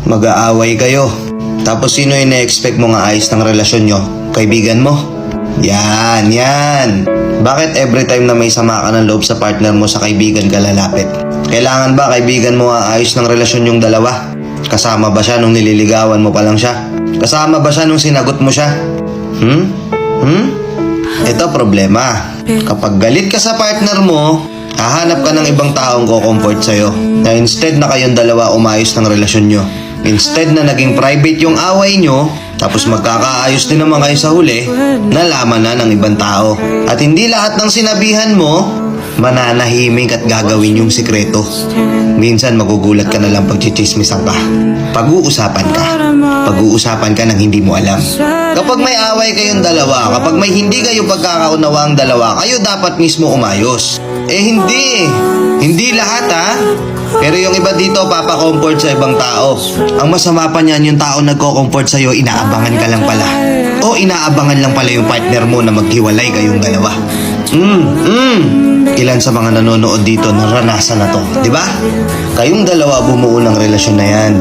Mag-aaway kayo. Tapos sino yung na-expect mo nga ayos ng relasyon nyo? Kaibigan mo? Yan. Bakit every time na may sama ka ng loob sa partner mo, sa kaibigan ka lalapit? Kailangan ba kaibigan mo ayos ng relasyon yung dalawa? Kasama ba siya nung nililigawan mo pa lang siya? Kasama ba siya nung sinagot mo siya? Ito problema. Kapag galit ka sa partner mo, hahanap ka ng ibang taong ko-comfort sa'yo. Na instead na kayong dalawa umayos ng relasyon nyo. Instead na naging private yung away nyo, tapos magkakaayos din naman kayo sa huli, nalaman na ng ibang tao. At hindi lahat ng sinabihan mo, mananahimik at gagawin yung sikreto. Minsan magugulat ka na lang pag chichismisan ka. Pag-uusapan ka ng hindi mo alam. Kapag may away kayong dalawa, kapag may hindi kayo pagkakaunawa ang dalawa, kayo dapat mismo umayos. Hindi lahat Pero yung iba dito papa-comfort sa ibang tao. Ang masama pa niyan, yung tao nagko-comfort sa'yo, inaabangan ka lang pala. O inaabangan lang pala yung partner mo na maghiwalay kayong dalawa. Ilan sa mga nanonood dito naranasan na to, di ba? Kayong dalawa bumuo ng relasyon na yan.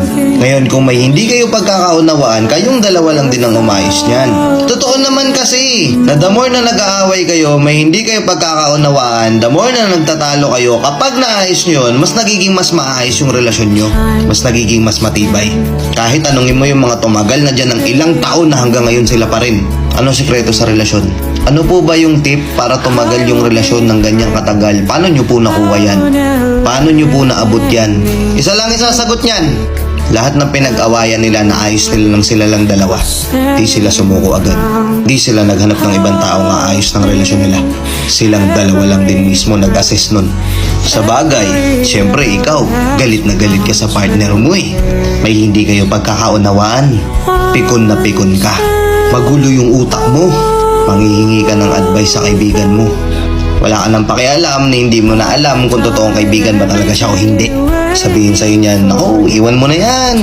Ngayon kung may hindi kayo pagkakaunawaan, kayong dalawa lang din ang umayos niyan. Totoo naman kasi, na the more na nag-aaway kayo, may hindi kayo pagkakaunawaan, the more na nagtatalo kayo, kapag naayos nyo yun, mas nagiging mas maayos yung relasyon nyo. Mas nagiging mas matibay. Kahit tanungin mo yung mga tumagal na dyan ng ilang taon na hanggang ngayon sila pa rin. Ano sikreto sa relasyon? Ano po ba yung tip para tumagal yung relasyon ng ganyang katagal? Paano nyo po nakuha yan? Paano nyo po naabot yan? Isa lang isasagot niyan. Lahat ng pinag-awayan nila, naayos nila lang sila lang dalawa. Di sila sumuko agad. Di sila naghanap ng ibang tao nga ayos ng relasyon nila. Silang dalawa lang din mismo nag-assess nun. Sa bagay, syempre ikaw, galit na galit ka sa partner mo eh. May hindi kayo pagkakaunawaan. Pikon na pikon ka. Magulo yung utak mo. Manghihingi ka ng advice sa kaibigan mo. Wala ka nang pakialam na hindi mo na alam kung totoong kaibigan ba talaga siya o hindi. Sabihin sa'yo niyan, "Naku, iwan mo na yan.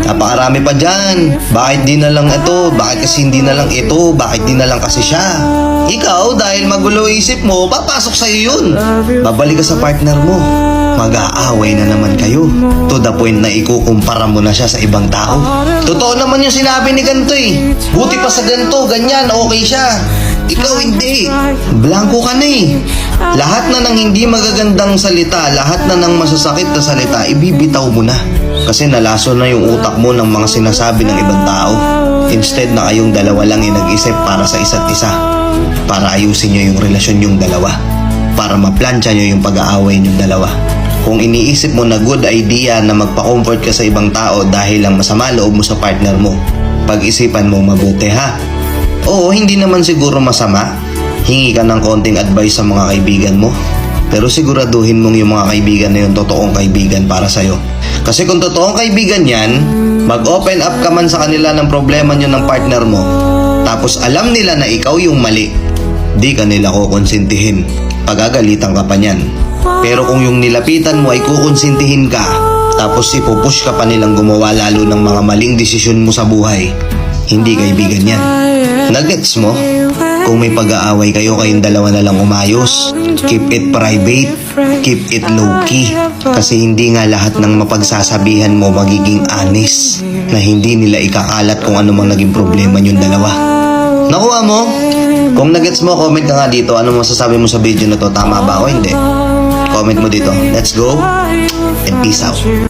Napakarami pa dyan. Bakit di na lang ito? Bakit kasi hindi na lang ito? Bakit di na lang kasi siya?" Ikaw, dahil magulo isip mo, papasok sa'yo yun. Babalik ka sa partner mo. Mag-aaway na naman kayo. To the point na ikukumpara mo na siya sa ibang tao. Totoo naman yung sinabi ni ganito eh. Buti pa sa ganito, ganyan, okay siya. Ikaw hindi. Blanco ka na eh. Lahat na ng hindi magagandang salita, lahat na ng masasakit na salita, ibibitaw mo na. Kasi nalaso na yung utak mo ng mga sinasabi ng ibang tao. Instead na kayong dalawa lang yung nag-isip para sa isa't isa. Para ayusin nyo yung relasyon yung dalawa. Para maplansya nyo yung pag-aaway yung dalawa. Kung iniisip mo na good idea na magpa-comfort ka sa ibang tao dahil lang masama loob mo sa partner mo, pag-isipan mo mabuti ha. Oo, hindi naman siguro masama. Hingi ka ng konting advice sa mga kaibigan mo. Pero siguraduhin mong yung mga kaibigan na yung totoong kaibigan para sa'yo. Kasi kung totoong kaibigan yan, mag-open up ka man sa kanila ng problema nyo ng partner mo, tapos alam nila na ikaw yung mali, di ka nila kukonsintihin. Pagagalitan ka pa niyan. Pero kung yung nilapitan mo ay kukonsintihin ka, tapos ipupush ka pa nilang gumawa lalo ng mga maling desisyon mo sa buhay, hindi kaibigan yan. Nagets mo? Kung may pag-aaway kayo, kayong dalawa na lang umayos. Keep it private. Keep it low-key. Kasi hindi nga lahat ng mapagsasabihan mo magiging honest. Na hindi nila ikakalat kung ano mang naging problema yung dalawa. Nakuha mo? Kung nagets mo, comment ka nga dito. Ano masasabi mo sa video na to? Tama ba o hindi? Comment mo dito. Let's go and peace out.